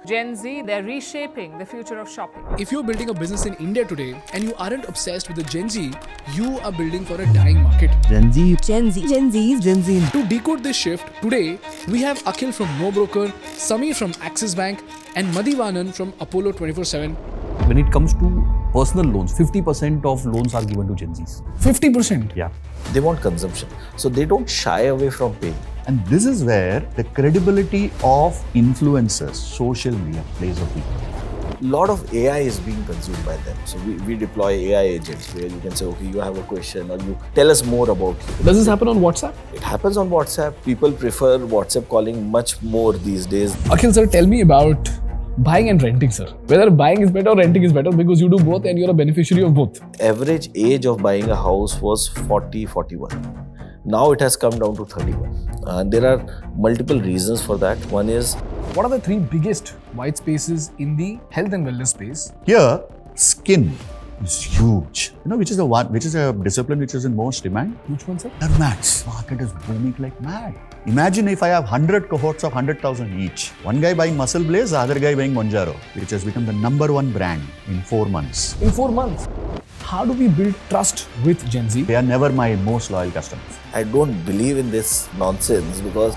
Gen Z, they're reshaping the future of shopping. If you're building a business in India today and you aren't obsessed with the Gen Z, you are building for a dying market. Gen Z. To decode this shift, today we have Akhil from NoBroker, Sameer from Axis Bank, and Madhivanan from Apollo 24/7. When it comes to personal loans, 50% of loans are given to Gen Zs. 50%? Yeah. They want consumption. So they don't shy away from paying. And this is where the credibility of influencers, social media plays a big role. A lot of AI is being consumed by them. So we deploy AI agents where you can say, okay, you have a question or you tell us more about you. Does this happen on WhatsApp? It happens on WhatsApp. People prefer WhatsApp calling much more these days. Akhil sir, tell me about buying and renting, sir. Whether buying is better or renting is better, because you do both and you're a beneficiary of both. Average age of buying a house was 40, 41. Now it has come down to 31. And there are multiple reasons for that. One is, What are the three biggest white spaces in the health and wellness space? Here, skin is huge. You know, which is a discipline which is in most demand? Which one, sir? Nerve mats. Market is booming like mad. Imagine if I have 100 cohorts of 100,000 each. One guy buying Muscle Blaze, the other guy buying Monjaro, which has become the #1 brand in 4 months. In 4 months. How do we build trust with Gen Z? They are never my most loyal customers. I don't believe in this nonsense because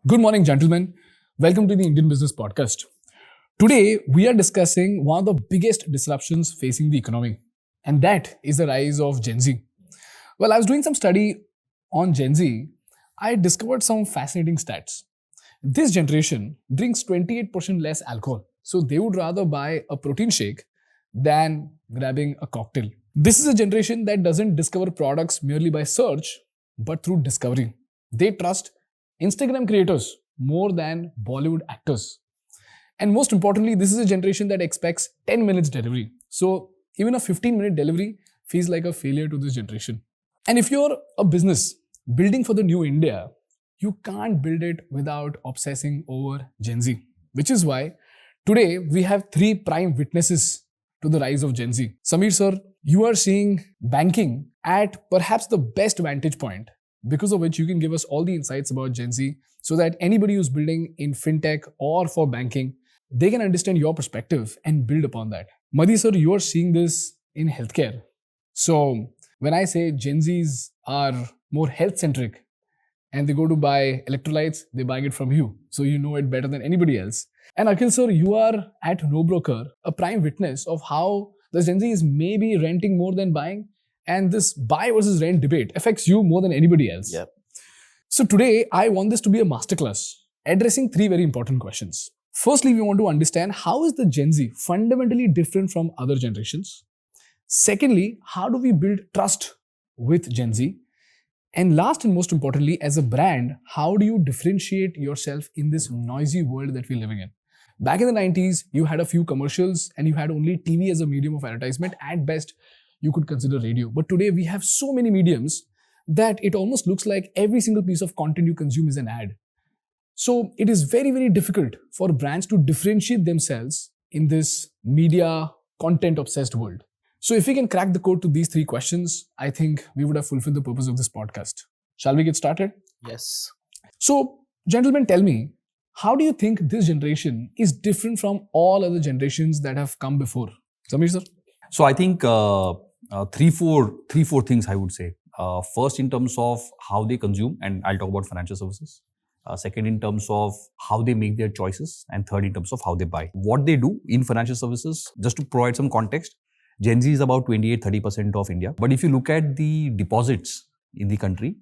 Good morning, gentlemen. Welcome to the Indian Business Podcast. Today, we are discussing one of the biggest disruptions facing the economy, and that is the rise of Gen Z. Well, I was doing some study on Gen Z. I discovered some fascinating stats. This generation drinks 28% less alcohol, so they would rather buy a protein shake than grabbing a cocktail. This is a generation that doesn't discover products merely by search, but through discovery. They trust Instagram creators more than Bollywood actors. And most importantly, this is a generation that expects 10 minutes delivery. So even a 15-minute delivery feels like a failure to this generation. And if you're a business building for the new India, you can't build it without obsessing over Gen Z. Which is why today we have 3 prime witnesses to the rise of Gen Z. Sameer sir, you are seeing banking at perhaps the best vantage point, because of which you can give us all the insights about Gen Z so that anybody who's building in Fintech or for banking, they can understand your perspective and build upon that. Madhi sir, you are seeing this in healthcare. So when I say Gen Zs are more health-centric and they go to buy electrolytes, they buy it from you. So you know it better than anybody else. And Akhil sir, you are at NoBroker, a prime witness of how the Gen Z is maybe renting more than buying. And this buy versus rent debate affects you more than anybody else. Yep. So today, I want this to be a masterclass addressing 3 very important questions. Firstly, we want to understand how is the Gen Z fundamentally different from other generations? Secondly, how do we build trust with Gen Z? And last and most importantly, as a brand, how do you differentiate yourself in this noisy world that we're living in? Back in the 90s, you had a few commercials and you had only TV as a medium of advertisement. At best, you could consider radio. But today we have so many mediums that it almost looks like every single piece of content you consume is an ad. So it is very, very difficult for brands to differentiate themselves in this media content obsessed world. So if we can crack the code to these 3 questions, I think we would have fulfilled the purpose of this podcast. Shall we get started? yes, So gentlemen, tell me, how do you think this generation is different from all other generations that have come before? Sameer sir? So I think three, four things I would say. First, in terms of how they consume, and I'll talk about financial services. Second, in terms of how they make their choices, and third, in terms of how they buy. What they do in financial services, just to provide some context, Gen Z is about 28-30% of India. But if you look at the deposits in the country,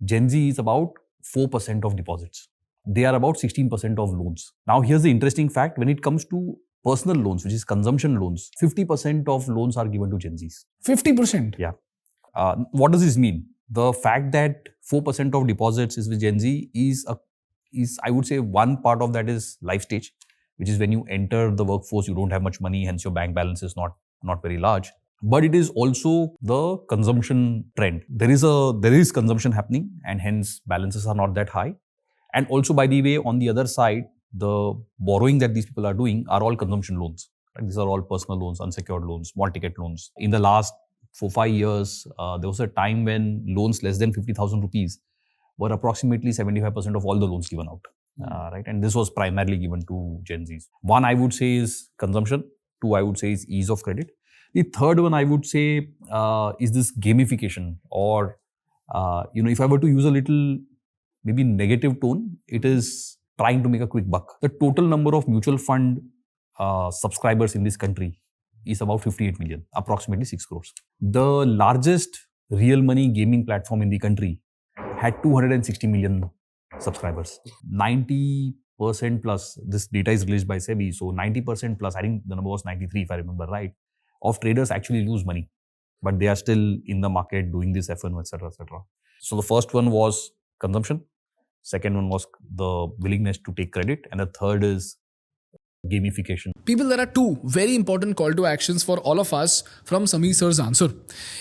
Gen Z is about 4% of deposits. They are about 16% of loans. Now, here's the interesting fact. When it comes to personal loans, which is consumption loans, 50% of loans are given to Gen Zs. 50%? Yeah. What does this mean? The fact that 4% of deposits is with Gen Z is I would say one part of that is life stage, which is when you enter the workforce, you don't have much money, hence your bank balance is not very large. But it is also the consumption trend. There is consumption happening, and hence balances are not that high. And also, by the way, on the other side, the borrowing that these people are doing are all consumption loans, Right? These are all personal loans, unsecured loans, small ticket loans. In the last 4-5 years, there was a time when loans less than 50,000 rupees were approximately 75% of all the loans given out. Right? And this was primarily given to Gen Zs. One, I would say, is consumption. Two, I would say, is ease of credit. The third one, I would say, is this gamification, or if I were to use a little maybe negative tone, it is trying to make a quick buck. The total number of mutual fund subscribers in this country is about 58 million, approximately 6 crores. The largest real money gaming platform in the country had 260 million subscribers. 90% plus, this data is released by SEBI, so 90% plus, I think the number was 93 if I remember right, of traders actually lose money, but they are still in the market doing this F1, etc., etc. So the first one was consumption, second one was the willingness to take credit, and the third is gamification. People, there are two very important call to actions for all of us from Sameer sir's answer.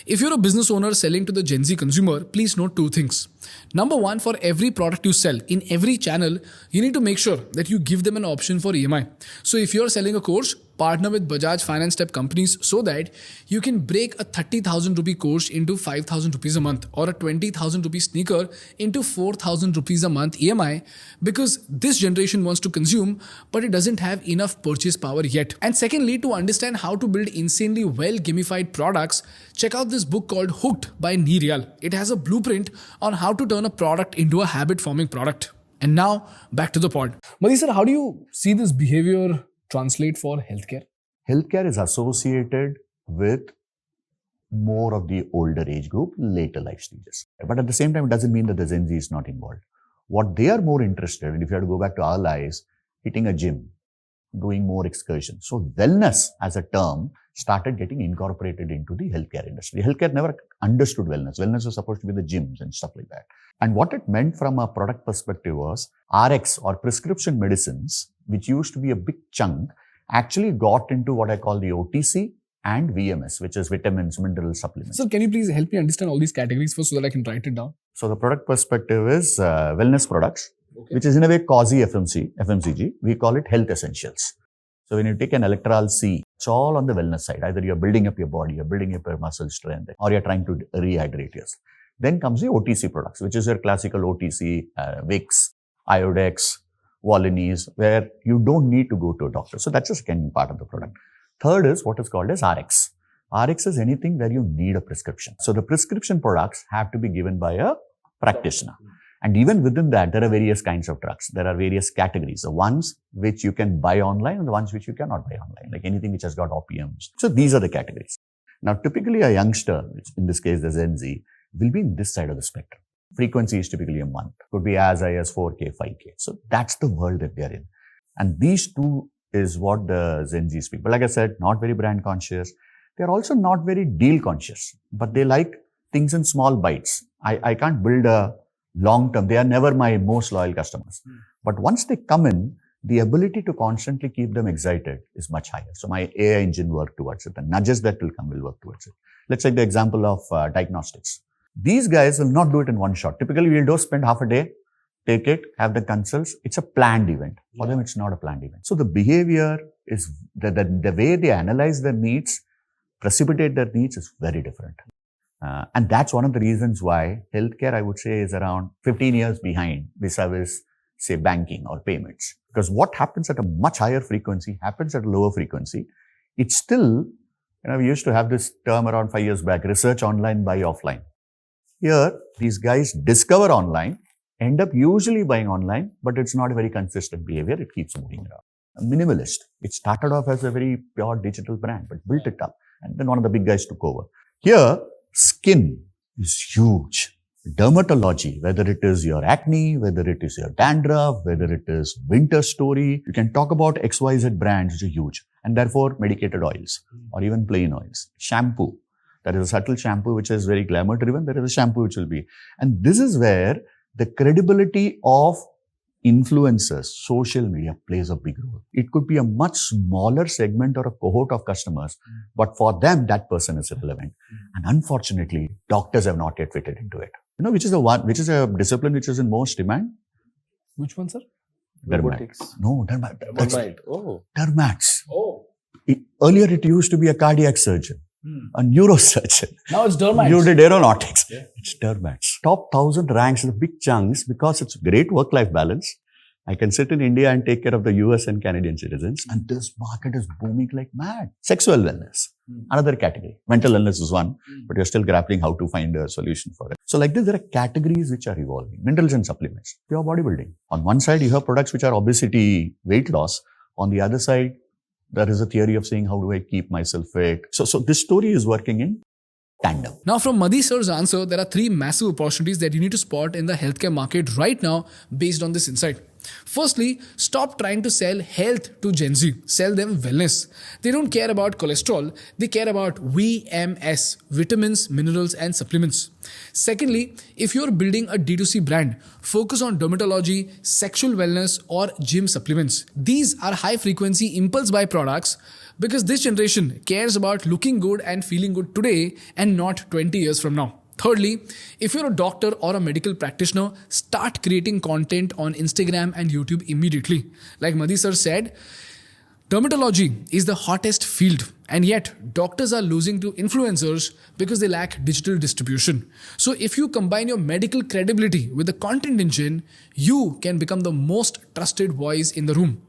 If you're a business owner selling to the Gen Z consumer, please note two things. Number one, for every product you sell in every channel, you need to make sure that you give them an option for EMI. So if you're selling a course, partner with Bajaj Finance type companies so that you can break a 30,000 rupee course into 5,000 rupees a month, or a 20,000 rupee sneaker into 4,000 rupees a month EMI, because this generation wants to consume, but it doesn't have enough purchase power yet. And secondly, to understand how to build insanely well gamified products, check out this book called Hooked by Neeriyal. It has a blueprint on how to turn a product into a habit forming product. And now back to the pod. Madhi sir, how do you see this behavior translate for healthcare? Healthcare is associated with more of the older age group, later life stages. But at the same time, it doesn't mean that the Gen Z is not involved. What they are more interested in, if you have to go back to our lives, hitting a gym, doing more excursions. So wellness as a term started getting incorporated into the healthcare industry. Healthcare never understood wellness. Wellness was supposed to be the gyms and stuff like that. And what it meant from a product perspective was RX, or prescription medicines, which used to be a big chunk, actually got into what I call the OTC and VMS, which is vitamins, mineral supplements. So can you please help me understand all these categories first so that I can write it down? So the product perspective is wellness products, which is in a way quasi FMCG. We call it health essentials. So when you take an Electral C, it's all on the wellness side. Either you're building up your body, you're building up your muscle strength, or you're trying to rehydrate yourself. Then comes the OTC products, which is your classical OTC, Vicks, Iodex, Volines, where you don't need to go to a doctor. So that's the second part of the product. Third is what is called as RX. RX is anything where you need a prescription. So the prescription products have to be given by a practitioner. And even within that, there are various kinds of drugs. There are various categories. The ones which you can buy online and the ones which you cannot buy online, like anything which has got OPMs. So these are the categories. Now, typically a youngster, which in this case the Gen Z, will be in this side of the spectrum. Frequency is typically a month. Could be as high as 4K, 5K. So that's the world that they're in. And these two is what the Gen Z speak. But like I said, not very brand conscious. They're also not very deal conscious, but they like things in small bites. I can't build a long term. They are never my most loyal customers. But once they come in, the ability to constantly keep them excited is much higher. So my AI engine work towards it. The nudges that will come will work towards it. Let's take the example of diagnostics. These guys will not do it in one shot. Typically, we'll just spend half a day, take it, have the consults. It's a planned event. For them, it's not a planned event. So the behavior is, the way they analyze their needs, precipitate their needs is very different. And that's one of the reasons why healthcare, I would say, is around 15 years behind vis-a-vis, say, banking or payments. Because what happens at a much higher frequency happens at a lower frequency. It's still, we used to have this term around 5 years back, research online, buy offline. Here, these guys discover online, end up usually buying online, but it's not a very consistent behavior. It keeps moving around. A minimalist. It started off as a very pure digital brand, but built it up. And then one of the big guys took over. Here, skin is huge. Dermatology, whether it is your acne, whether it is your dandruff, whether it is winter story, you can talk about XYZ brands which are huge. And therefore, medicated oils or even plain oils. Shampoo. There is a subtle shampoo which is very glamour driven. There is a shampoo which will be. And this is where the credibility of influencers, social media plays a big role. It could be a much smaller segment or a cohort of customers, but for them, that person is irrelevant. And unfortunately, doctors have not yet fitted into it. Which is a discipline which is in most demand? Which one, sir? Dermat. Robotics. No, dermat. Dermat. Oh. Dermats. Oh. Earlier, it used to be a cardiac surgeon, a neurosurgeon. Now it's dermites. You did aeronautics. It's dermats. Top 1,000 ranks, the big chunks, because it's great work-life balance. I can sit in India and take care of the US and Canadian citizens, and this market is booming like mad. Sexual wellness, another category. Mental illness is one, but you're still grappling how to find a solution for it. So like this, there are categories which are evolving. Minerals and supplements, pure bodybuilding. On one side, you have products which are obesity, weight loss. On the other side, there is a theory of saying, how do I keep myself fit? So this story is working in tandem. Now, from Madhi sir's answer, there are three massive opportunities that you need to spot in the healthcare market right now based on this insight. Firstly, stop trying to sell health to Gen Z. Sell them wellness. They don't care about cholesterol. They care about VMS, vitamins, minerals, and supplements. Secondly, if you're building a D2C brand, focus on dermatology, sexual wellness, or gym supplements. These are high-frequency impulse buy products because this generation cares about looking good and feeling good today and not 20 years from now. Thirdly, if you're a doctor or a medical practitioner, start creating content on Instagram and YouTube immediately. Like Madhi sir said, dermatology is the hottest field, and yet doctors are losing to influencers because they lack digital distribution. So if you combine your medical credibility with the content engine, you can become the most trusted voice in the room.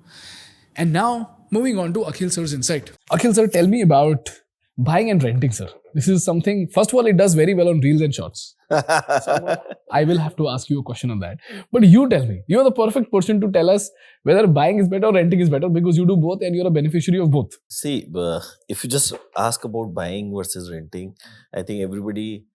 And now, moving on to Akhil sir's insight. Akhil sir, tell me about buying and renting, sir. This is something, first of all, it does very well on reels and shorts. So I will have to ask you a question on that. But you tell me, you're the perfect person to tell us whether buying is better or renting is better because you do both and you're a beneficiary of both. See, if you just ask about buying versus renting, I think everybody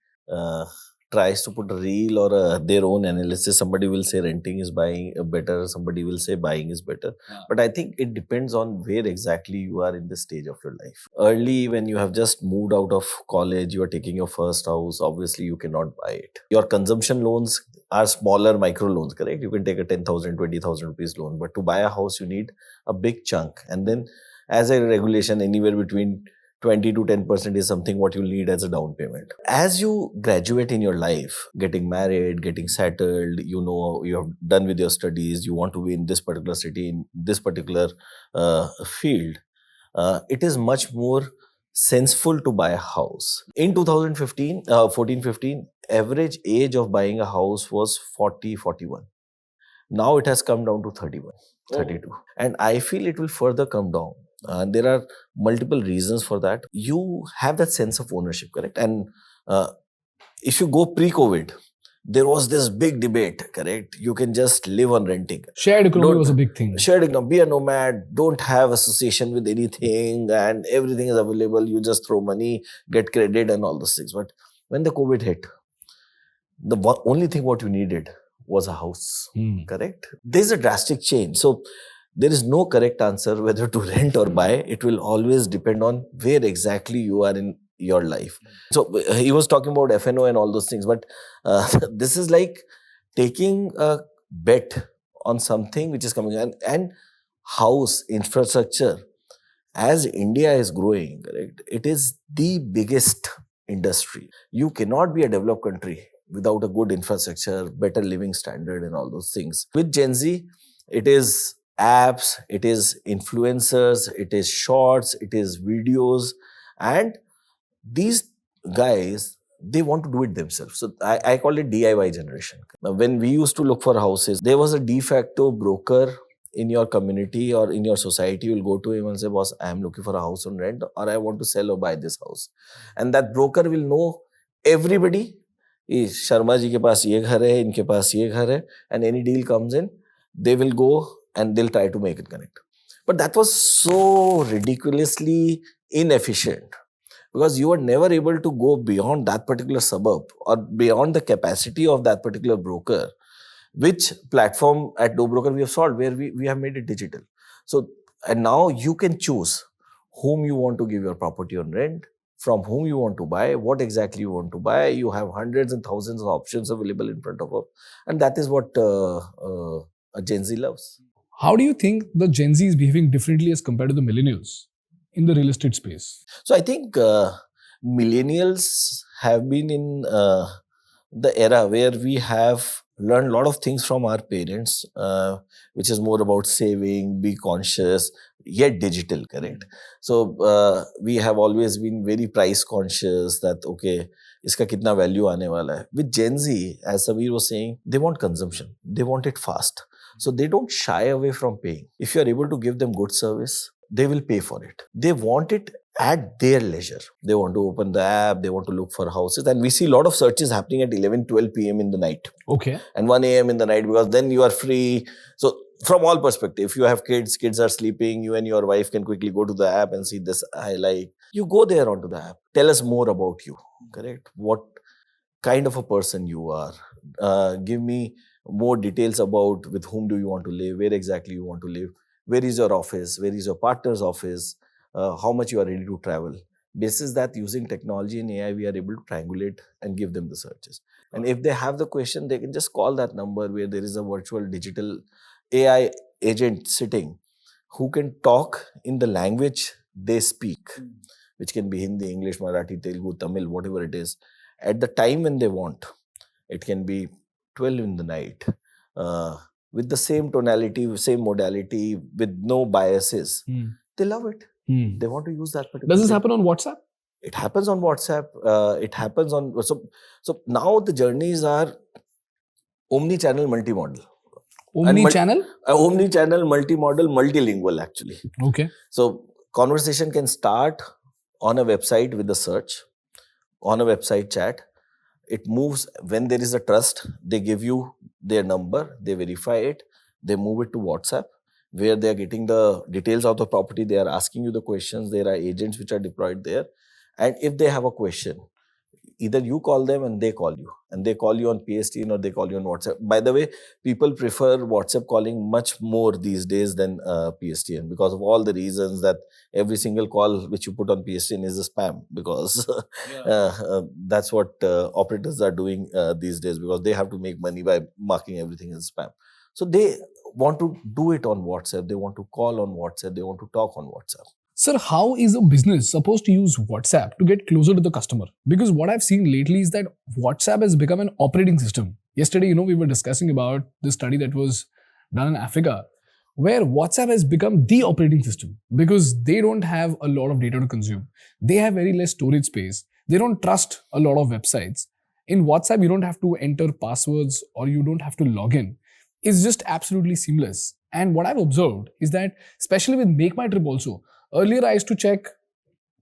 tries to put a reel or their own analysis. Somebody will say renting is buying better. Somebody will say buying is better. But I think it depends on where exactly you are in the stage of your life. Early, when you have just moved out of college, you are taking your first house. Obviously, you cannot buy it. Your consumption loans are smaller micro loans, correct? You can take a 10,000, 20,000 rupees loan. But to buy a house, you need a big chunk. And then as a regulation, anywhere between 20 to 10% is something what you need as a down payment. As you graduate in your life, getting married, getting settled, you know, you have done with your studies, you want to be in this particular city, in this particular field, it is much more senseful to buy a house. In 2015, 14-15, average age of buying a house was 40-41. Now it has come down to 31, 32. And I feel it will further come down. There are multiple reasons for that. You have that sense of ownership, correct? And if you go pre-COVID, there was this big debate, correct? You can just live on renting. Shared economy was a big thing. Shared economy, be a nomad, don't have association with anything and everything is available. You just throw money, get credit and all those things. But when the COVID hit, the only thing what you needed was a house, correct? There's a drastic change. So there is no correct answer whether to rent or buy. It will always depend on where exactly you are in your life. So he was talking about FNO and all those things, but this is like taking a bet on something which is coming. And house infrastructure, as India is growing, correct, it is the biggest industry. You cannot be a developed country without a good infrastructure, better living standard and all those things. With Gen Z, it is apps, it is influencers, it is shorts, it is videos, and these guys, they want to do it themselves. So I call it DIY generation. Now, when we used to look for houses, there was a de facto broker in your community or in your society. You will go to him and say, boss, I am looking for a house on rent, or I want to sell or buy this house. And that broker will know everybody. Sharma ji ke paas ye ghar hai, inke paas ye ghar hai, and any deal comes in, they will go and they'll try to make it connect. But that was so ridiculously inefficient because you were never able to go beyond that particular suburb or beyond the capacity of that particular broker, which platform at NoBroker we have solved, where we have made it digital. So, and now you can choose whom you want to give your property on rent, from whom you want to buy, what exactly you want to buy. You have hundreds and thousands of options available in front of you. And that is what a Gen Z loves. How do you think the Gen Z is behaving differently as compared to the millennials in the real estate space? So I think millennials have been in the era where we have learned a lot of things from our parents, which is more about saving, be conscious, yet digital, correct? So we have always been very price conscious that, okay, iska kitna value aane wala hai. With Gen Z, as Sameer was saying, they want consumption. They want it fast. So they don't shy away from paying. If you are able to give them good service, they will pay for it. They want it at their leisure. They want to open the app, they want to look for houses. And we see a lot of searches happening at 11, 12 p.m. in the night. Okay. And 1 a.m. in the night, because then you are free. So from all perspective, if you have kids are sleeping, you and your wife can quickly go to the app and see this highlight. You go there onto the app. Tell us more about you, correct? What kind of a person you are. Give me more details about with whom do you want to live, where exactly you want to live, where is your office, where is your partner's office, how much you are ready to travel. Basis that, using technology and AI, we are able to triangulate and give them the searches. And if they have the question, they can just call that number where there is a virtual digital AI agent sitting who can talk in the language they speak, which can be Hindi, English, Marathi, Telugu, Tamil, whatever it is, at the time when they want. It can be 12 in the night, with the same tonality, same modality, with no biases. They love it. They want to use that particular. Does this happen on WhatsApp? It happens on WhatsApp. It happens on. So now the journeys are omni-channel, multi-model. Omni-channel? Omni-channel, multi-model, multilingual actually. Okay. So conversation can start on a website with a search, on a website chat. It moves when there is a trust. They give you their number, they verify it, they move it to WhatsApp, where they are getting the details of the property. They are asking you the questions. There are agents which are deployed there. And if they have a question, either you call them and they call you. And they call you on PSTN or they call you on WhatsApp. By the way, people prefer WhatsApp calling much more these days than PSTN, because of all the reasons that every single call which you put on PSTN is a spam, because that's what operators are doing these days, because they have to make money by marking everything as spam. So they want to do it on WhatsApp. They want to call on WhatsApp. They want to talk on WhatsApp. Sir, how is a business supposed to use WhatsApp to get closer to the customer? Because what I've seen lately is that WhatsApp has become an operating system. Yesterday, we were discussing about the study that was done in Africa, where WhatsApp has become the operating system because they don't have a lot of data to consume. They have very less storage space. They don't trust a lot of websites. In WhatsApp, you don't have to enter passwords or you don't have to log in. It's just absolutely seamless. And what I've observed is that, especially with Make My Trip also, earlier I used to check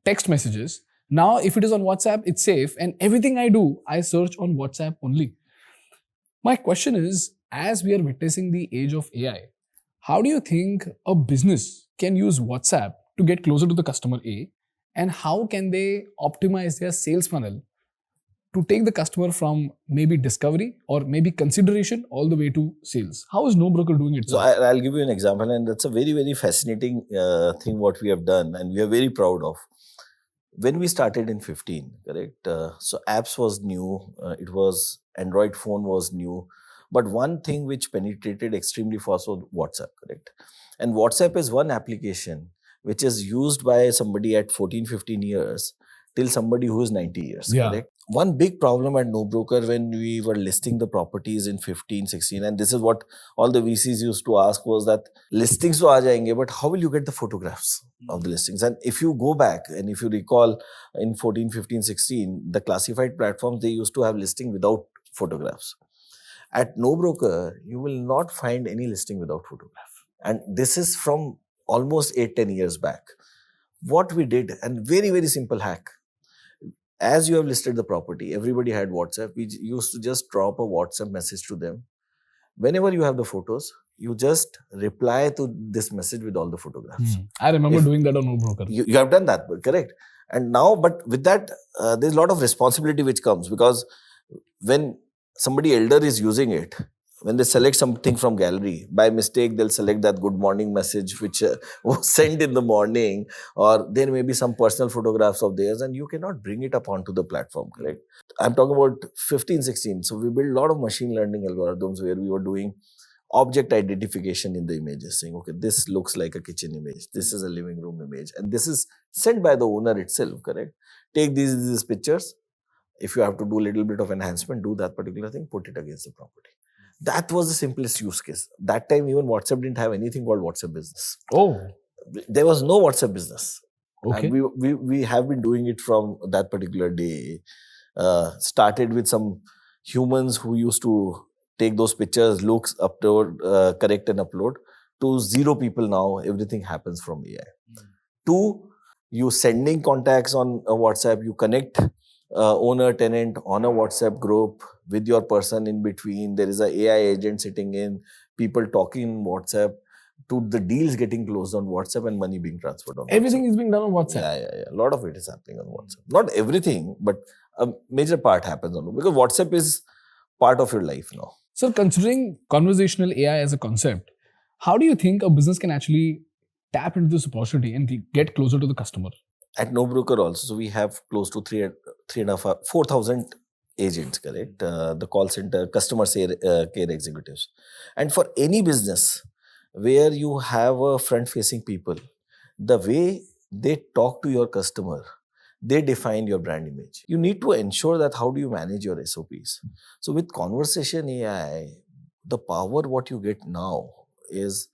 text messages. Now, if it is on WhatsApp, it's safe. And everything I do, I search on WhatsApp only. My question is, as we are witnessing the age of AI, how do you think a business can use WhatsApp to get closer to the customer A? And how can they optimize their sales funnel to take the customer from maybe discovery or maybe consideration all the way to sales? How is NoBroker doing it? So I'll give you an example, and that's a very, very fascinating thing what we have done, and we are very proud of. When we started in 15, correct? So apps was new. It was Android phone was new. But one thing which penetrated extremely fast was WhatsApp, correct? And WhatsApp is one application which is used by somebody at 14, 15 years till somebody who is 90 years, correct? One big problem at NoBroker when we were listing the properties in 15, 16, and this is what all the VCs used to ask was that listings to aa jayenge, but how will you get the photographs of the listings? And if you go back and if you recall in 14, 15, 16, the classified platforms, they used to have listing without photographs. At NoBroker, you will not find any listing without photograph. And this is from almost 8-10 years back. What we did, and very, very simple hack. As you have listed the property, everybody had WhatsApp. We used to just drop a WhatsApp message to them. Whenever you have the photos, you just reply to this message with all the photographs. I remember doing that on NoBroker. You have done that, correct? And now, but with that, there's a lot of responsibility which comes, because when somebody elder is using it, when they select something from gallery, by mistake, they'll select that good morning message which was sent in the morning, or there may be some personal photographs of theirs, and you cannot bring it up onto the platform, correct? I'm talking about 15, 16. So we built a lot of machine learning algorithms where we were doing object identification in the images, saying, okay, this looks like a kitchen image, this is a living room image, and this is sent by the owner itself, correct? Take these pictures. If you have to do a little bit of enhancement, do that particular thing, put it against the property. That was the simplest use case. That time even WhatsApp didn't have anything called WhatsApp business. Oh, There was no WhatsApp business. okay. And we have been doing it from that particular day. Started with some humans who used to take those pictures, looks, upload, correct and upload, to 0 people now. Everything happens from AI. To you sending contacts on a WhatsApp, you connect owner, tenant on a WhatsApp group with your person in between. There is an AI agent sitting in, people talking in WhatsApp, to the deals getting closed on WhatsApp and money being transferred on Everything WhatsApp. is being done on WhatsApp. Yeah. A lot of it is happening on WhatsApp. Not everything, but a major part happens on, because WhatsApp is part of your life now. So, considering conversational AI as a concept, how do you think a business can actually tap into this opportunity and get closer to the customer? At NoBroker also, so we have close to 4,000 agents, correct? The call center, customer care executives. And for any business where you have a front-facing people, the way they talk to your customer, they define your brand image. You need to ensure that how do you manage your SOPs. So with conversation AI, the power what you get now is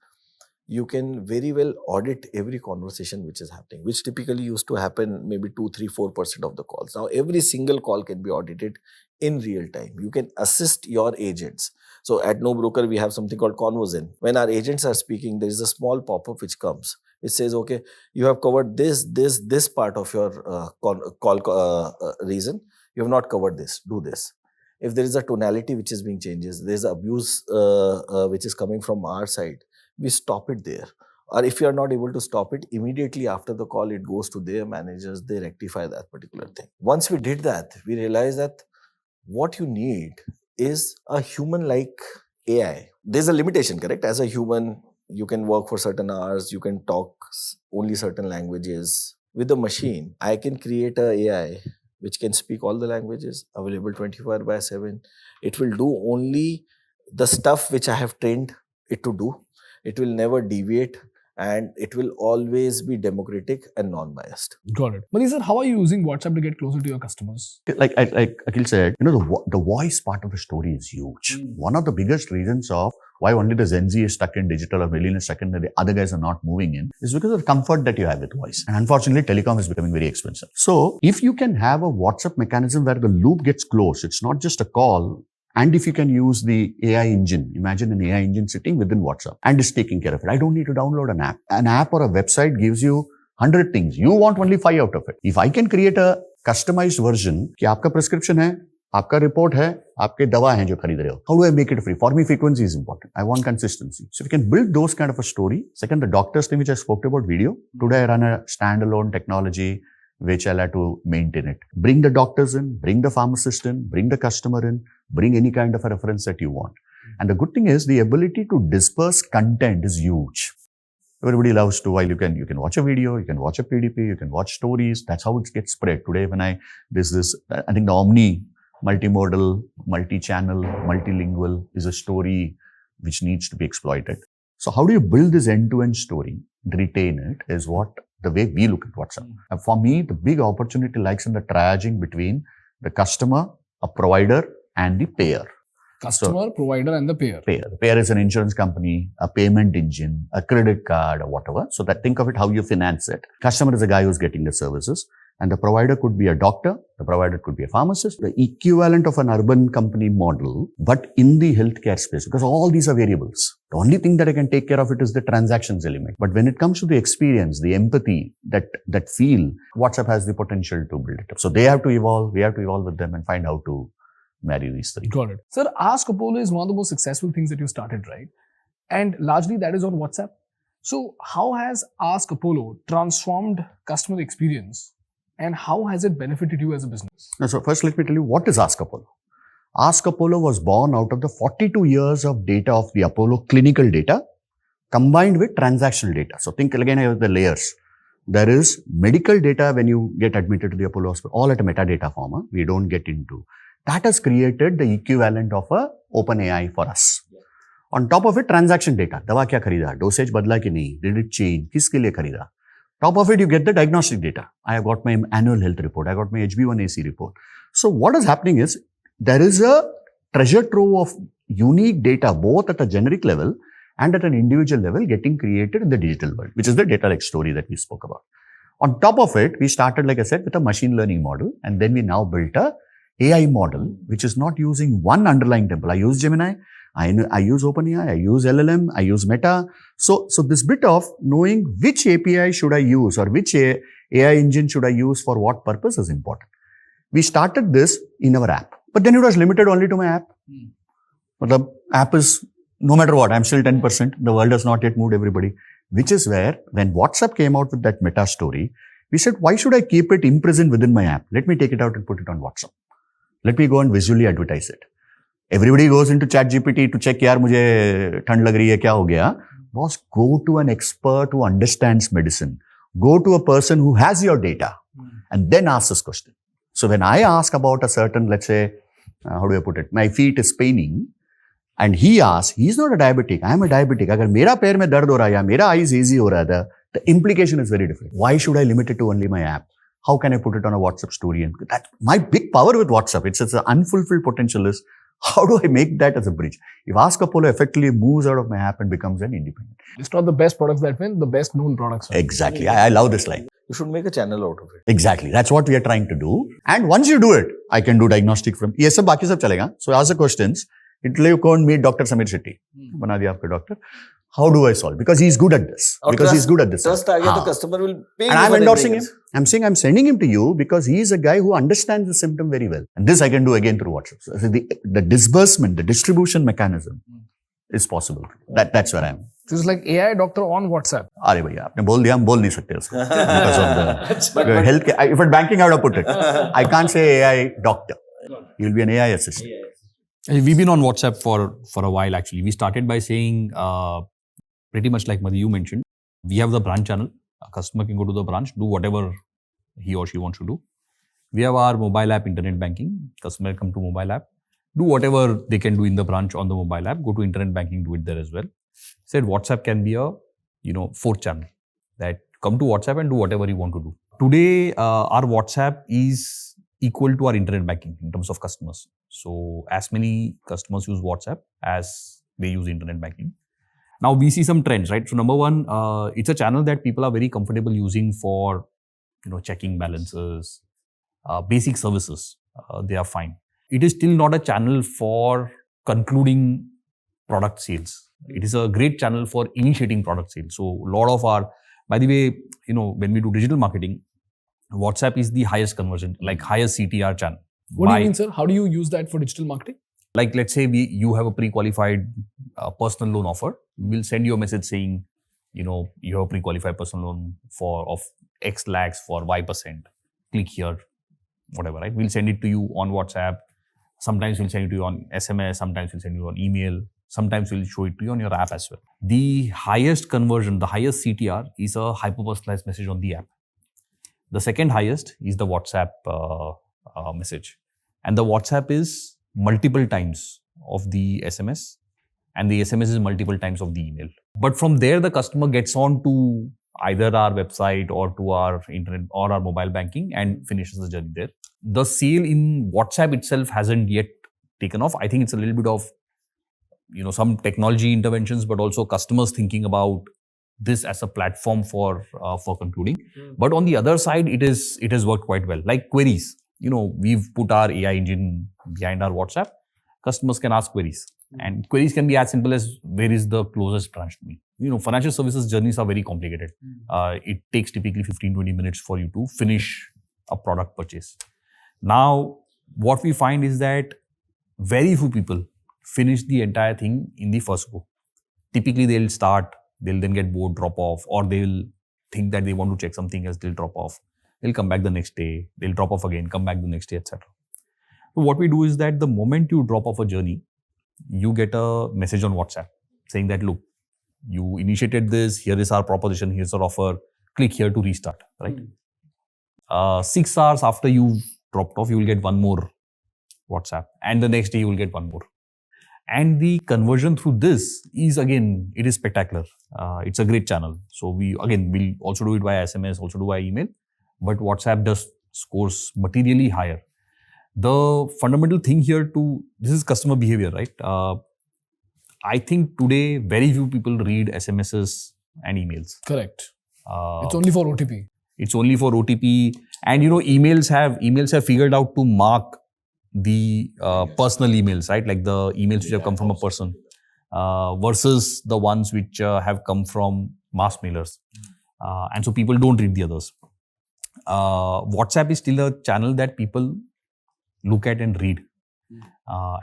you can very well audit every conversation which is happening, which typically used to happen maybe 2, 3, 4% of the calls. Now every single call can be audited in real time. You can assist your agents. So at NoBroker, we have something called Convozen. When our agents are speaking, there is a small pop-up which comes. It says, okay, you have covered this part of your call reason. You have not covered this, do this. If there is a tonality which is being changes, there is abuse which is coming from our side, we stop it there. Or if you are not able to stop it, immediately after the call, it goes to their managers, they rectify that particular thing. Once we did that, we realized that what you need is a human-like AI. There's a limitation, correct? As a human, you can work for certain hours, you can talk only certain languages. With the machine, I can create a AI which can speak all the languages, available 24/7. It will do only the stuff which I have trained it to do. It will never deviate, and it will always be democratic and non-biased. Got it. Mani sir, how are you using WhatsApp to get closer to your customers? Like Akhil said, the voice part of the story is huge. One of the biggest reasons of why only the Gen Z is stuck in digital or Millennials stuck in, the other guys are not moving in, is because of the comfort that you have with voice. And unfortunately, telecom is becoming very expensive. So if you can have a WhatsApp mechanism where the loop gets closed, it's not just a call. And if you can use the AI engine, imagine an AI engine sitting within WhatsApp and is taking care of it. I don't need to download an app. An app or a website gives you 100 things. You want only 5 out of it. If I can create a customized version, कि आपका prescription है, आपका report है, आपके दवा हैं जो खरीद रहे हो. How do I make it free? For me, frequency is important. I want consistency. So if you can build those kind of a story. Second, the doctor's thing which I spoke about video. Today I run a standalone technology which I'll have to maintain it. Bring the doctors in, bring the pharmacist in, bring the customer in, bring any kind of a reference that you want. And the good thing is the ability to disperse content is huge. Everybody loves to, while you can watch a video, you can watch a PDP, you can watch stories. That's how it gets spread. Today when I think the multimodal, multi-channel, multilingual is a story which needs to be exploited. So how do you build this end-to-end story, retain it, is what the way we look at WhatsApp. And for me, the big opportunity lies in the triaging between the customer, a provider, and the payer. Customer, provider, and the payer. The payer is an insurance company, a payment engine, a credit card, or whatever. So that think of it how you finance it. Customer is a guy who's getting the services. And the provider could be a doctor, the provider could be a pharmacist, the equivalent of an urban company model, but in the healthcare space, because all these are variables. The only thing that I can take care of it is the transactions element. But when it comes to the experience, the empathy, that feel, WhatsApp has the potential to build it up. So they have to evolve, we have to evolve with them and find how to marry these three. Got it. Sir, Ask Apollo is one of the most successful things that you started, right? And largely that is on WhatsApp. So how has Ask Apollo transformed customer experience? And how has it benefited you as a business? So first, let me tell you what is Ask Apollo. Ask Apollo was born out of the 42 years of data of the Apollo clinical data combined with transactional data. So think again of the layers. There is medical data when you get admitted to the Apollo hospital, all at a metadata form. We don't get into. That has created the equivalent of a OpenAI for us. On top of it, transaction data. Dawa kya kharida? Dosage badla ki nahi? Did it change? Kiske liye kharida? Top of it, you get the diagnostic data. I have got my annual health report. I got my HB1AC report. So what is happening is, there is a treasure trove of unique data, both at a generic level and at an individual level, getting created in the digital world, which is the data lake story that we spoke about. On top of it, we started, like I said, with a machine learning model, and then we now built a AI model, which is not using one underlying temple. I use Gemini, I use OpenAI, I use LLM, I use Meta. So this bit of knowing which API should I use or which AI engine should I use for what purpose is important. We started this in our app, but then it was limited only to my app. But the app is, no matter what, I'm still 10%. The world has not yet moved everybody, which is where when WhatsApp came out with that Meta story, we said, why should I keep it imprisoned within my app? Let me take it out and put it on WhatsApp. Let me go and visually advertise it. Everybody goes into ChatGPT to check, yaar, mujhe thand lag rahi hai, kya ho gaya? Boss, go to an expert who understands medicine. Go to a person who has your data and then ask this question. So when I ask about a certain, let's say, how do I put it? My feet is paining. And he asks, he's not a diabetic. I am a diabetic. Agar mera pair mein dard ho raha hai, ya mera eye is easy ho raha hai, the implication is very different. Why should I limit it to only my app? How can I put it on a WhatsApp story? And that my big power with WhatsApp, it's an unfulfilled potential is, how do I make that as a bridge? If Ask Apollo effectively moves out of my app and becomes an independent. It's not the best products that win, the best known products win. Exactly. I love this line. You should make a channel out of it. Exactly. That's what we are trying to do. And once you do it, I can do diagnostic from, yes, sab, baki sab chalega. So ask the questions. It'll you go and meet Dr. Samir Shetty. Bana diya aapka doctor. How do I solve? Because he's good at this. Because he's good at this. Trust aa gaya, the customer will pay. And I'm endorsing him. I'm saying I'm sending him to you because he's a guy who understands the symptom very well. And this I can do again through WhatsApp. So the disbursement, the distribution mechanism is possible. That's where I am. This is like AI doctor on WhatsApp. अरे भैया आपने बोल दिया हम बोल नहीं सकते उसको because of the health care. If it's banking, I would have put it. I can't say AI doctor. You'll be an AI assistant. We've been on WhatsApp for a while actually. We started by saying pretty much like Madhi, you mentioned, we have the branch channel. A customer can go to the branch, do whatever he or she wants to do. We have our mobile app, internet banking. Customer come to mobile app, do whatever they can do in the branch on the mobile app, go to internet banking, do it there as well. Said WhatsApp can be a, fourth channel that come to WhatsApp and do whatever you want to do. Today, our WhatsApp is equal to our internet banking in terms of customers. So as many customers use WhatsApp as they use internet banking. Now we see some trends, right? So number one, it's a channel that people are very comfortable using for, checking balances, basic services. They are fine. It is still not a channel for concluding product sales. It is a great channel for initiating product sales. So a lot of our, by the way, when we do digital marketing, WhatsApp is the highest conversion, like highest CTR channel. What do you mean, sir? How do you use that for digital marketing? Like, let's say you have a pre-qualified personal loan offer. We'll send you a message saying, you have a pre-qualified personal loan of X lakhs for Y%. Click here, whatever, right? We'll send it to you on WhatsApp. Sometimes we'll send it to you on SMS. Sometimes we'll send you on email. Sometimes we'll show it to you on your app as well. The highest conversion, the highest CTR is a hyper-personalized message on the app. The second highest is the WhatsApp message. And the WhatsApp is multiple times of the SMS and the SMS is multiple times of the email. But from there, the customer gets on to either our website or to our internet or our mobile banking and finishes the journey there. The sale in WhatsApp itself hasn't yet taken off. I think it's a little bit of some technology interventions, but also customers thinking about this as a platform for concluding. But on the other side, it has worked quite well. Like queries, we've put our AI engine behind our WhatsApp. Customers can ask queries, and queries can be as simple as where is the closest branch to me. Financial services journeys are very complicated. It takes typically 15-20 minutes for you to finish a product purchase. Now, what we find is that very few people finish the entire thing in the first go. Typically, they'll then get bored, drop off, or they'll think that they want to check something else, they'll drop off. They'll come back the next day, they'll drop off again, come back the next day, etc. So what we do is that the moment you drop off a journey, you get a message on WhatsApp saying that, look, you initiated this, here is our proposition, here's our offer, click here to restart, right? 6 hours after you've dropped off, you will get one more WhatsApp, and the next day you will get one more. And the conversion through this is, again, it is spectacular. It's a great channel. So we'll also do it via SMS, also do via email, but WhatsApp does scores materially higher. The fundamental thing here this is customer behavior, right? I think today very few people read SMSs and emails. Correct. Uh, It's only for OTP. It's only for OTP, and emails have figured out to mark the personal emails, right? Like the emails which have come from a person versus the ones which have come from mass mailers, and so people don't read the others. WhatsApp is still a channel that people look at and read,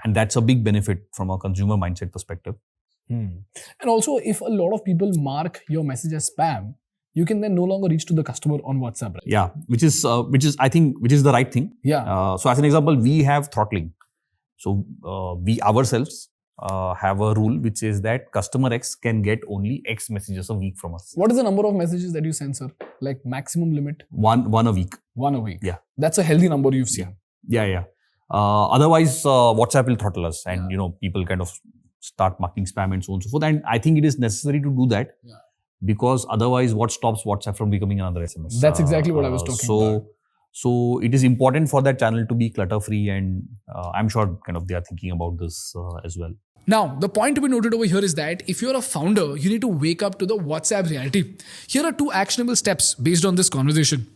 and that's a big benefit from a consumer mindset perspective. And also, if a lot of people mark your message as spam, you can then no longer reach to the customer on WhatsApp, right? Yeah, which is I think the right thing. Yeah. So as an example, we have throttling. So we ourselves have a rule which says that customer X can get only X messages a week from us. What is the number of messages that you send, sir? Like maximum limit? One a week. One a week. Yeah. That's a healthy number you've seen. Yeah. Otherwise, WhatsApp will throttle us, and people kind of start marking spam and so on and so forth. And I think it is necessary to do that. Yeah. Because otherwise, what stops WhatsApp from becoming another SMS? That's exactly what I was talking about. So it is important for that channel to be clutter-free, and I'm sure kind of they are thinking about this as well. Now, the point to be noted over here is that if you're a founder, you need to wake up to the WhatsApp reality. Here are 2 actionable steps based on this conversation.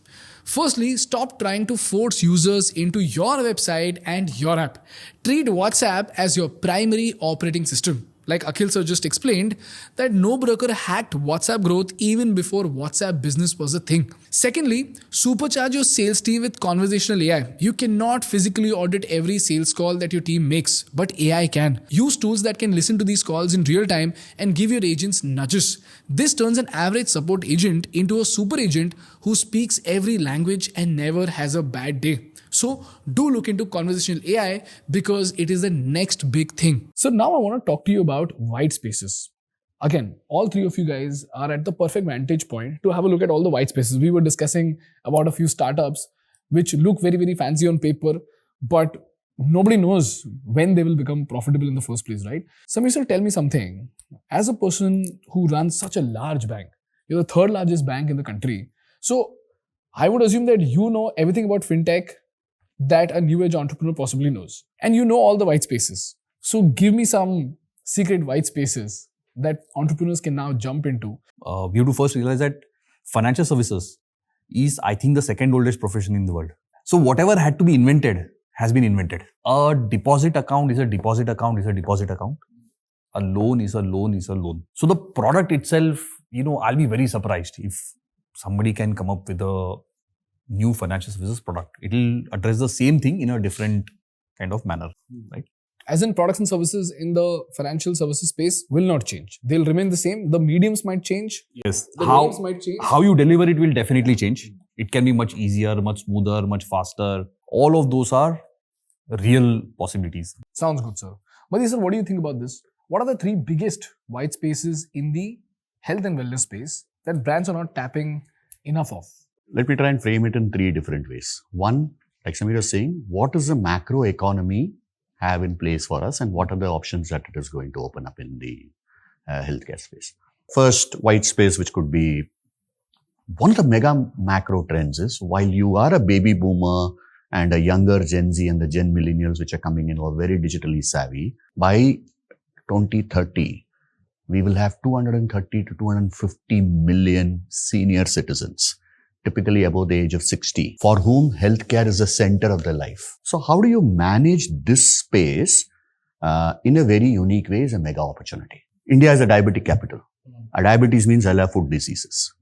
Firstly, stop trying to force users into your website and your app. Treat WhatsApp as your primary operating system. Like Akhil sir just explained, that NoBroker hacked WhatsApp growth even before WhatsApp business was a thing. Secondly, supercharge your sales team with conversational AI. You cannot physically audit every sales call that your team makes, but AI can. Use tools that can listen to these calls in real time and give your agents nudges. This turns an average support agent into a super agent who speaks every language and never has a bad day. So do look into conversational AI because it is the next big thing. So now I want to talk to you about white spaces. Again, all 3 of you guys are at the perfect vantage point to have a look at all the white spaces. We were discussing about a few startups which look very, very fancy on paper, but nobody knows when they will become profitable in the first place, right? Samir sir, tell me something. As a person who runs such a large bank, you're the 3rd largest bank in the country. So I would assume that you know everything about fintech that a new age entrepreneur possibly knows. And you know all the white spaces. So give me some secret white spaces that entrepreneurs can now jump into. We have to first realize that financial services is, I think, the 2nd oldest profession in the world. So whatever had to be invented has been invented. A deposit account is a deposit account is a deposit account. A loan is a loan is a loan. So the product itself, I'll be very surprised if somebody can come up with a new financial services product. It will address the same thing in a different kind of manner, right? As in, products and services in the financial services space will not change. They'll remain the same. The mediums might change. Yes. The names might change. How you deliver it will definitely change. It can be much easier, much smoother, much faster. All of those are real possibilities. Sounds good, sir. Madhi sir, what do you think about this? What are the 3 biggest white spaces in the health and wellness space that brands are not tapping enough of? Let me try and frame it in 3 different ways. One, like Samir was saying, what does the macro economy have in place for us, and what are the options that it is going to open up in the healthcare space? First, white space, which could be one of the mega macro trends, is while you are a baby boomer and a younger Gen Z and the Gen Millennials, which are coming in, who are very digitally savvy, by 2030, we will have 230 to 250 million senior citizens, typically above the age of 60, for whom healthcare is the center of their life. So how do you manage this space in a very unique way is a mega opportunity. India is a diabetic capital. Diabetes means I'll have food diseases.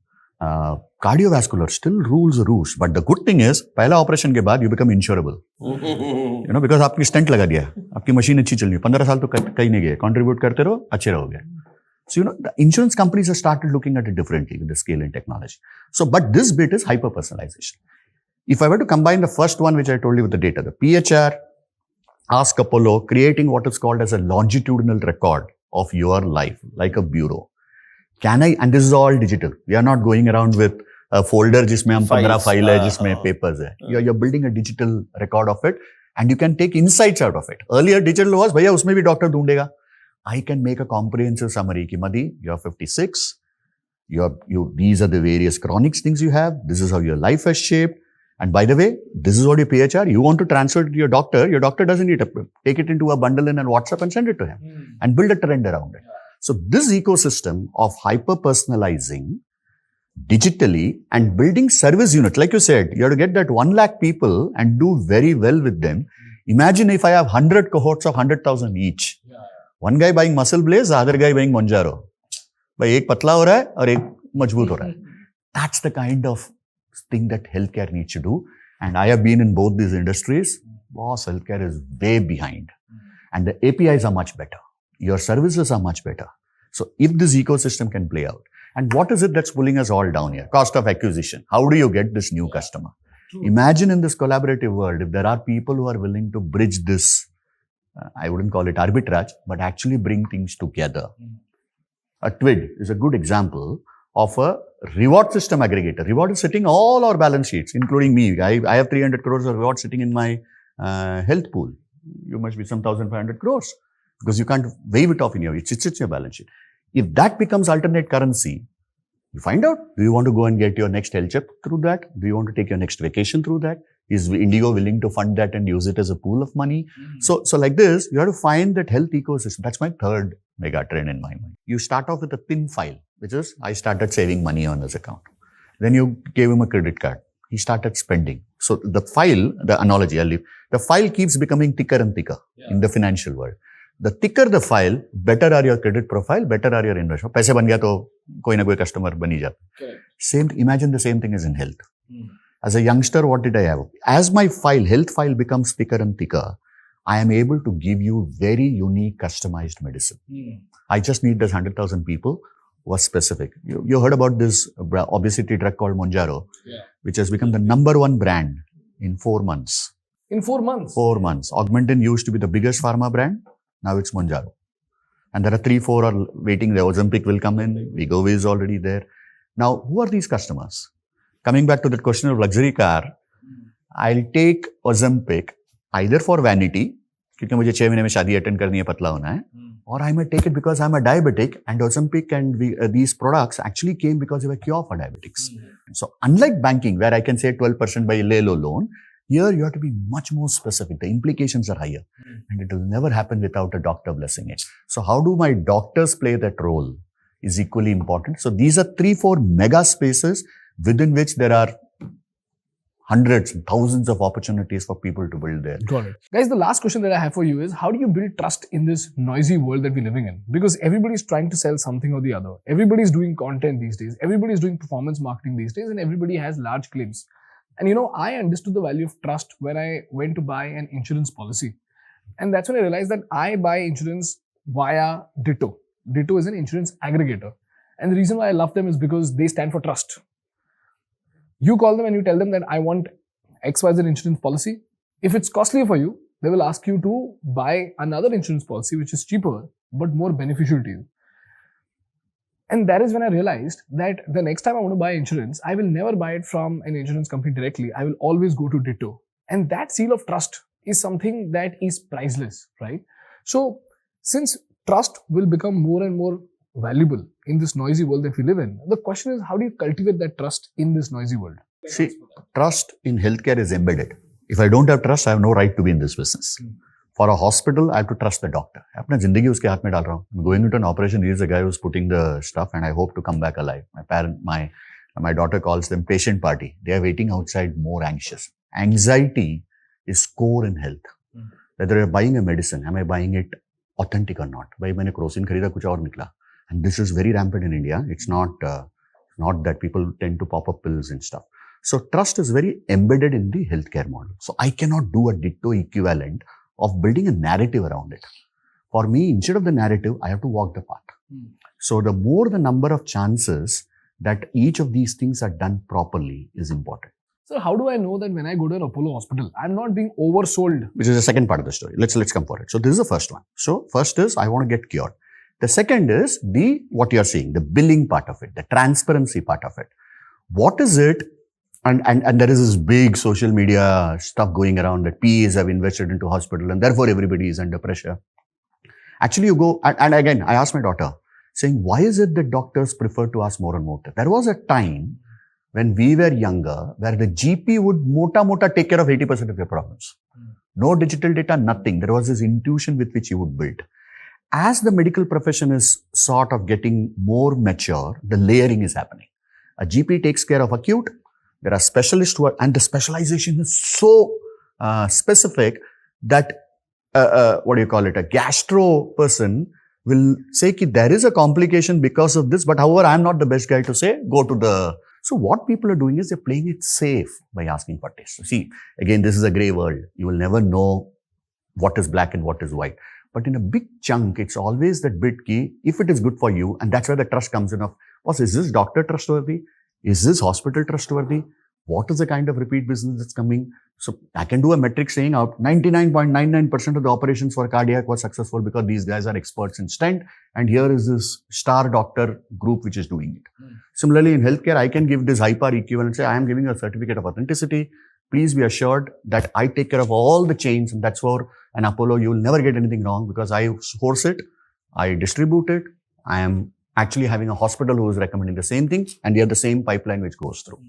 Cardiovascular still rules the roost, but the good thing is, पहला operation के बाद you become insurable. Because आपकी stent लगा दिया, आपकी machine अच्छी चल रही है, 15 साल तो कहीं नहीं गए, contribute करते रहो, अच्छे रहोगे. So, the insurance companies have started looking at it differently with the scale and technology. So, but this bit is hyper-personalization. If I were to combine the first one, which I told you with the data, the PHR, Ask Apollo, creating what is called as a longitudinal record of your life, like a bureau. And this is all digital. We are not going around with a folder जिसमें हम 15 file है, जिसमें papers है. You're building a digital record of it, and you can take insights out of it. Earlier, digital was, भैया उसमें भी doctor ढूंढेगा. I can make a comprehensive summary ki Madhi, you're 56, these are the various chronic things you have, this is how your life has shaped, And by the way, this is what your PHR, you want to transfer it to your doctor doesn't need to take it into a bundle in a WhatsApp and send it to him and build a trend around it. So this ecosystem of hyper-personalizing digitally and building service units, like you said, you have to get that 1 lakh people and do very well with them. Imagine if I have 100 cohorts of 100,000 each. One guy buying muscle blaze, the other guy buying Monjaro. By एक पतला हो रहा है और एक मजबूत हो रहा है. That's the kind of thing that healthcare needs to do. And I have been in both these industries. Boss, healthcare is way behind. And the APIs are much better. Your services are much better. So if this ecosystem can play out, and what is it that's pulling us all down here? Cost of acquisition. How do you get this new customer? Imagine in this collaborative world, if there are people who are willing to bridge this, I wouldn't call it arbitrage, but actually bring things together. A TWID is a good example of a reward system aggregator. Reward is sitting all our balance sheets, including me. I have 300 crores of reward sitting in my health pool. You must be some 1,500 crores because you can't wave it off in your, it sits in your balance sheet. If that becomes alternate currency, you find out, do you want to go and get your next health check through that? Do you want to take your next vacation through that? Is Indigo willing to fund that and use it as a pool of money? So like this, you have to find that health ecosystem. That's my third mega trend in my mind. You start off with a thin file, which is, I started saving money on this account. Then you gave him a credit card. He started spending. So the file, the analogy I'll leave, the file keeps becoming thicker and thicker in the financial world. The thicker the file, better are your credit profile, better are your investment. पैसे बन गया तो कोई ना कोई customer बन ही जाता. Same, imagine the same thing is in health. As a youngster, what did I have? As my file, health file becomes thicker and thicker, I am able to give you very unique customized medicine. I just need those 100,000 people who are specific. You heard about this obesity drug called Monjaro, which has become the #1 brand in 4 months. In 4 months? 4 months. Augmentin used to be the biggest pharma brand. Now it's Monjaro. And there are 3-4 are waiting. The Ozempic will come in. Wegovy is already there. Now, who are these customers? Coming back to the question of luxury car, I'll take Ozempic either for vanity, क्योंकि मुझे 6 महीने में शादी attend करनी है, पतला होना है, or I may take it because I'm a diabetic, and Ozempic and these products actually came because they were cure for diabetics. So unlike banking, where I can say 12% by le lo loan, here you have to be much more specific. The implications are higher, and it will never happen without a doctor blessing it. So how do my doctors play that role is equally important. So these are 3-4 mega spaces within which there are hundreds and thousands of opportunities for people to build there. Got it. Guys, the last question that I have for you is, how do you build trust in this noisy world that we're living in? Because everybody's trying to sell something or the other. Everybody's doing content these days. Everybody's doing performance marketing these days, and everybody has large claims. And I understood the value of trust when I went to buy an insurance policy. And that's when I realized that I buy insurance via Ditto. Ditto is an insurance aggregator. And the reason why I love them is because they stand for trust. You call them and you tell them that I want XYZ insurance policy. If it's costly for you, they will ask you to buy another insurance policy which is cheaper but more beneficial to you. And that is when I realized that the next time I want to buy insurance, I will never buy it from an insurance company directly. I will always go to Ditto. And that seal of trust is something that is priceless, right? So since trust will become more and more valuable in this noisy world that we live in, the question is, how do you cultivate that trust in this noisy world? See, trust in healthcare is embedded. If I don't have trust, I have no right to be in this business. For a hospital, I have to trust the doctor. अपना जिंदगी उसके हाथ में डाल रहा हूँ. I'm going into an operation. He is the guy who's putting the stuff, and I hope to come back alive. My daughter calls them patient party. They are waiting outside, more anxious. Anxiety is core in health. Whether you're buying a medicine, am I buying it authentic or not? भाई मैंने Crocin खरीदा, कुछ और निकला. And this is very rampant in India. It's not that people tend to pop up pills and stuff. So trust is very embedded in the healthcare model. So I cannot do a Ditto equivalent of building a narrative around it. For me, instead of the narrative, I have to walk the path. So the more the number of chances that each of these things are done properly is important. So how do I know that when I go to an Apollo hospital, I'm not being oversold? Which is the second part of the story. Let's come for it. So this is the first one. So first is, I want to get cured. The second is what you're seeing, the billing part of it, the transparency part of it. What is it? And there is this big social media stuff going around that PAs have invested into hospital and therefore everybody is under pressure. Actually, you go, and again, I asked my daughter, saying, why is it that doctors prefer to ask more and more? There was a time when we were younger, where the GP would mota take care of 80% of your problems. No digital data, nothing. There was this intuition with which you would build. As the medical profession is sort of getting more mature, the layering is happening. A GP takes care of acute. There are specialists who are, and the specialization is so specific that, a gastro person will say that there is a complication because of this, but however, I'm not the best guy to say, go to the... So what people are doing is they're playing it safe by asking for tests. See, again, this is a gray world. You will never know what is black and what is white. But in a big chunk, it's always that bit key, if it is good for you, and that's where the trust comes in of, is this doctor trustworthy? Is this hospital trustworthy? What is the kind of repeat business that's coming? So I can do a metric saying out 99.99% of the operations for cardiac was successful because these guys are experts in stent, and here is this star doctor group which is doing it. Similarly, in healthcare, I can give this hyper EQ and say, I am giving a certificate of authenticity. Please be assured that I take care of all the chains, and that's for an Apollo. You will never get anything wrong because I source it, I distribute it. I am actually having a hospital who is recommending the same thing, and we have the same pipeline which goes through.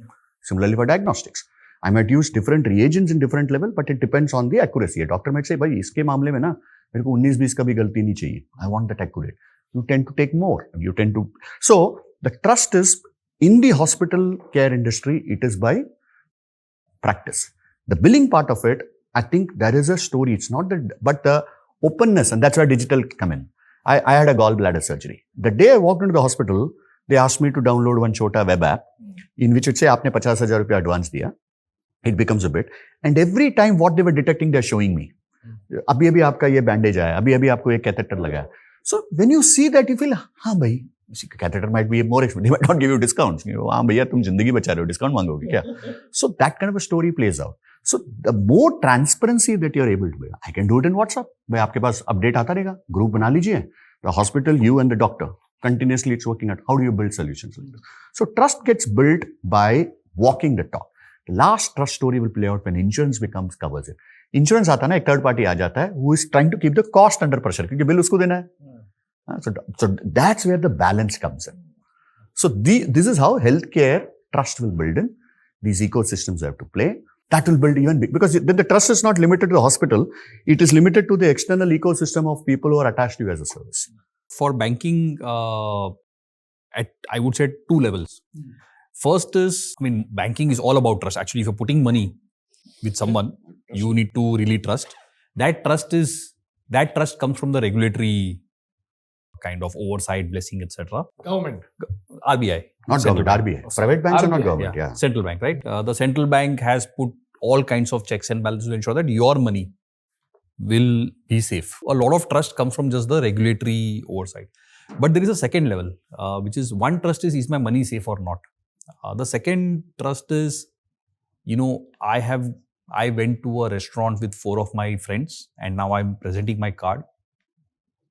Similarly, for diagnostics, I might use different reagents in different level, but it depends on the accuracy. A doctor might say, "Bhai, iske मामले में ना मेरे को 19-20 का भी गलती नहीं चाहिए. I want that accurate." You tend to take more. So the trust is in the hospital care industry. It is by practice. The billing part of it, I think there is a story. It's not that, but the openness, and that's where digital come in. I had a gallbladder surgery. The day I walked into the hospital, they asked me to download one Chota web app in which it say, "Aapne 50,000 rupees advance diya." It becomes a bit. And every time what they were detecting, they're showing me. Abhi aapka ye bandage aaya. Abhi aapko ye catheter laga. So when you see that, you feel, haan bhai, catheter might be more expensive. They might not give you discounts. Haan bhaiya, tum zindagi bacha rahe ho, discount mangoge kya? So that kind of a story plays out. So the more transparency that you're able to build, I can do it in WhatsApp. Bhai, aapke paas update aata rahega. Group bana lijiye. The hospital, you and the doctor. Continuously it's working at how do you build solutions like this. So trust gets built by walking the talk. The last trust story will play out when insurance covers it. Insurance आता है ना, एक third party आ जाता है who is trying to keep the cost under pressure क्योंकि bill उसको देना है. So that's where the balance comes in. So this is how healthcare trust will build in. These ecosystems have to play. That will build even big because the trust is not limited to the hospital. It is limited to the external ecosystem of people who are attached to you as a service. For banking, I would say 2 levels. First is, banking is all about trust. Actually, if you're putting money with someone, you need to really trust. That trust comes from the regulatory kind of oversight, blessing, etc. Government. RBI. Not government, RBI. Private banks are not government, yeah. Central bank, right? The central bank has put all kinds of checks and balances to ensure that your money will be safe. A lot of trust comes from just the regulatory oversight. But there is a second level, which is one trust is my money safe or not? The second trust is, I went to a restaurant with 4 of my friends and now I'm presenting my card.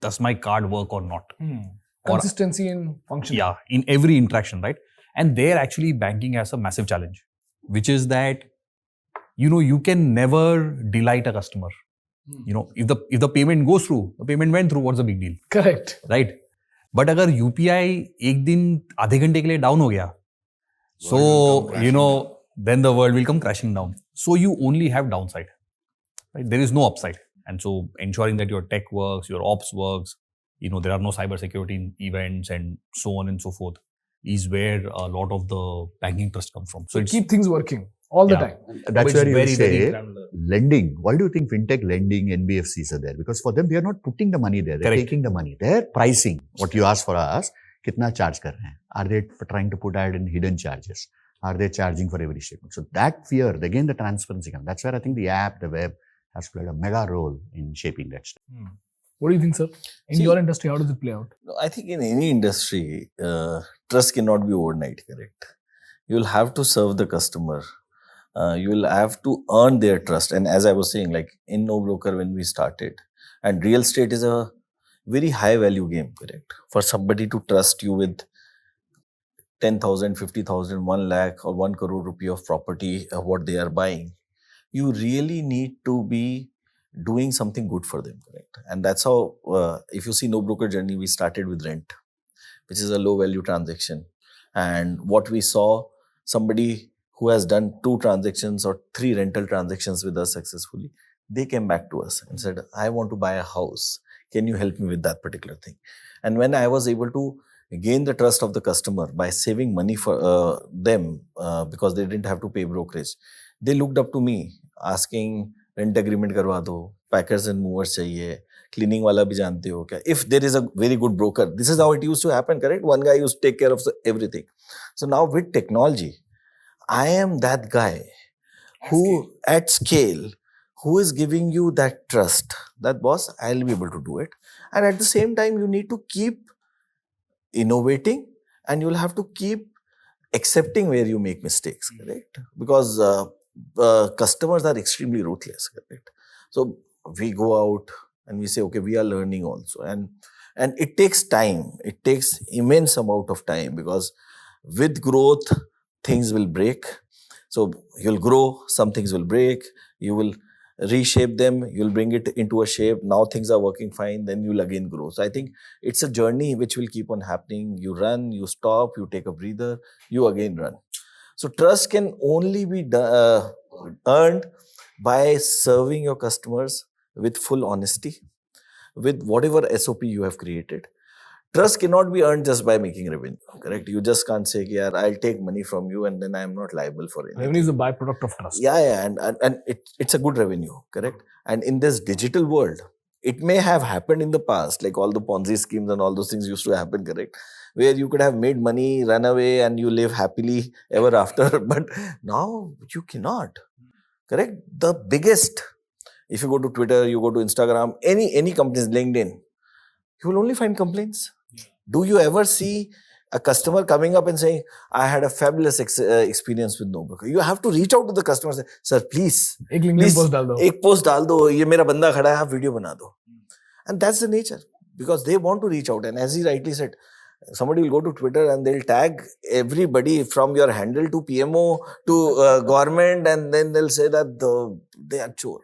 Does my card work or not? Consistency in function. Yeah, in every interaction, right? And there actually banking has a massive challenge, which is that, you can never delight a customer. If the payment goes through, the payment went through, what's the big deal? Correct. Right? But agar UPI एक दिन आधे घंटे के लिए down हो गया, so, then the world will come crashing down. So you only have downside, right? There is no upside. And so ensuring that your tech works, your ops works, there are no cyber security events and so on and so forth is where a lot of the banking trust comes from. So keep things working all the time. That's where you say lending. Why do you think fintech lending NBFCs are there? Because for them, they are not putting the money there. They're taking the money. They're pricing. What you ask for us, kitna charge kar rahe hain? Are they trying to put out in hidden charges? Are they charging for every statement? So that fear, again, the transparency comes. That's where I think the app, the web has played a mega role in shaping that stuff. What do you think, sir? In your industry, how does it play out? I think in any industry, trust cannot be overnight, correct? You will have to serve the customer. You will have to earn their trust. And as I was saying, like in NoBroker when we started, and real estate is a very high value game, correct? For somebody to trust you with 10,000, 50,000, 1 lakh or 1 crore rupee of property, what they are buying, you really need to be doing something good for them, correct? And that's how, if you see NoBroker journey, we started with rent, which is a low value transaction. And what we saw, somebody who has done 2 transactions or 3 rental transactions with us successfully, they came back to us and said, I want to buy a house. Can you help me with that particular thing? And when I was able to gain the trust of the customer by saving money for them because they didn't have to pay brokerage, they looked up to me asking, rent agreement karwa do, packers and movers chahiye, cleaning wala bhi jante ho kya? If there is a very good broker, this is how it used to happen, correct? One guy used to take care of everything. So now with technology, I am that guy who at scale, who is giving you that trust that boss, I'll be able to do it. And at the same time, you need to keep innovating and you'll have to keep accepting where you make mistakes, correct? Because customers are extremely ruthless, correct? So we go out and we say, okay, we are learning also. And it takes time. It takes immense amount of time because with growth, things will break. So you'll grow, some things will break, you will reshape them, you'll bring it into a shape. Now things are working fine, then you'll again grow. So I think it's a journey which will keep on happening. You run, you stop, you take a breather, you again run. So trust can only be earned by serving your customers with full honesty, with whatever SOP you have created. Trust cannot be earned just by making revenue, correct? You just can't say, yeah, I'll take money from you and then I'm not liable for it. Revenue is a byproduct of trust. Yeah, and it's a good revenue, correct? And in this digital world, it may have happened in the past, like all the Ponzi schemes and all those things used to happen, correct? Where you could have made money, run away, and you live happily ever after. But now you cannot, correct? The biggest, if you go to Twitter, you go to Instagram, any companies, LinkedIn, you will only find complaints. Do you ever see a customer coming up and saying, I had a fabulous experience with NoBroker? You have to reach out to the customer and say, sir, please, एक LinkedIn post डाल दो. एक post डाल दो, ये मेरा बंदा खड़ा है, आप video बना दो. And that's the nature because they want to reach out. And as he rightly said, somebody will go to Twitter and they'll tag everybody from your handle to PMO to government, and then they'll say that they are chore.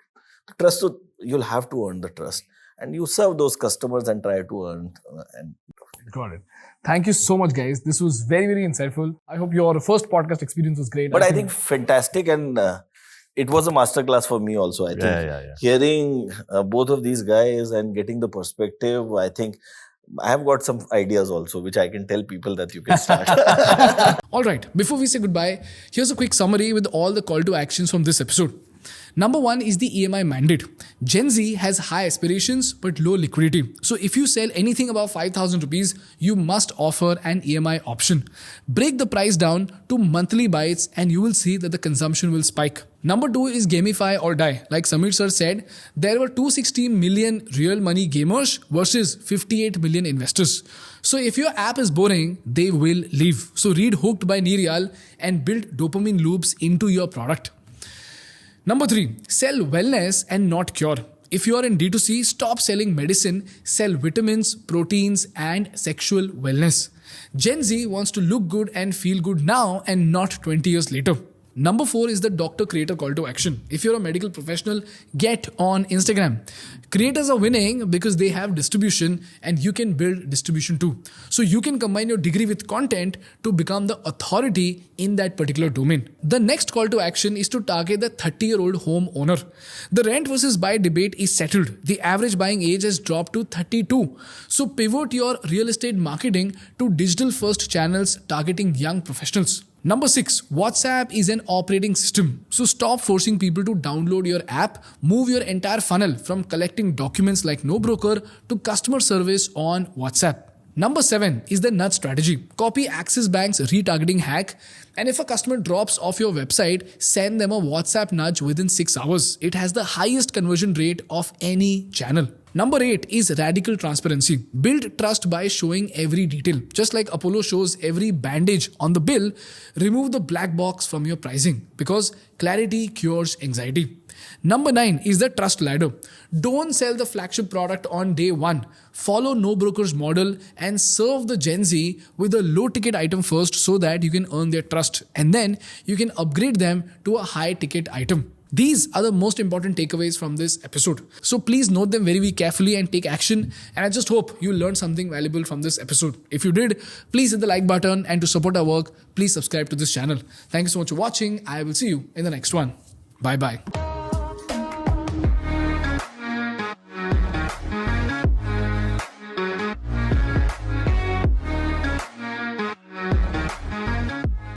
Trust, you'll have to earn the trust. And you serve those customers and try to earn. Got it. Thank you so much, guys. This was very, very insightful. I hope your first podcast experience was great. But I think fantastic, and it was a masterclass for me also. I think hearing both of these guys and getting the perspective, I think I have got some ideas also, which I can tell people that you can start. All right. Before we say goodbye, here's a quick summary with all the call to actions from this episode. Number 1 is the EMI mandate. Gen Z has high aspirations but low liquidity. So if you sell anything above 5,000 rupees, you must offer an EMI option. Break the price down to monthly bites and you will see that the consumption will spike. Number 2 is gamify or die. Like Samir sir said, there were 260 million real money gamers versus 58 million investors. So if your app is boring, they will leave. So read Hooked by Niriyal and build dopamine loops into your product. Number 3, sell wellness and not cure. If you are in D2C, stop selling medicine, sell vitamins, proteins, and sexual wellness. Gen Z wants to look good and feel good now and not 20 years later. Number 4 is the doctor creator call to action. If you're a medical professional, get on Instagram. Creators are winning because they have distribution and you can build distribution too. So you can combine your degree with content to become the authority in that particular domain. The next call to action is to target the 30-year-old home owner. The rent versus buy debate is settled. The average buying age has dropped to 32. So pivot your real estate marketing to digital first channels targeting young professionals. Number 6, WhatsApp is an operating system. So stop forcing people to download your app. Move your entire funnel from collecting documents like NoBroker to customer service on WhatsApp. Number 7 is the nudge strategy. Copy Axis Bank's retargeting hack. And if a customer drops off your website, send them a WhatsApp nudge within 6 hours. It has the highest conversion rate of any channel. Number 8 is radical transparency. Build trust by showing every detail. Just like Apollo shows every bandage on the bill, remove the black box from your pricing because clarity cures anxiety. Number 9 is the trust ladder. Don't sell the flagship product on day 1. Follow NoBroker's model and serve the Gen Z with a low ticket item first so that you can earn their trust and then you can upgrade them to a high ticket item. These are the most important takeaways from this episode. So please note them very, very carefully and take action. And I just hope you learned something valuable from this episode. If you did, please hit the like button, and to support our work, please subscribe to this channel. Thank you so much for watching. I will see you in the next one. Bye bye.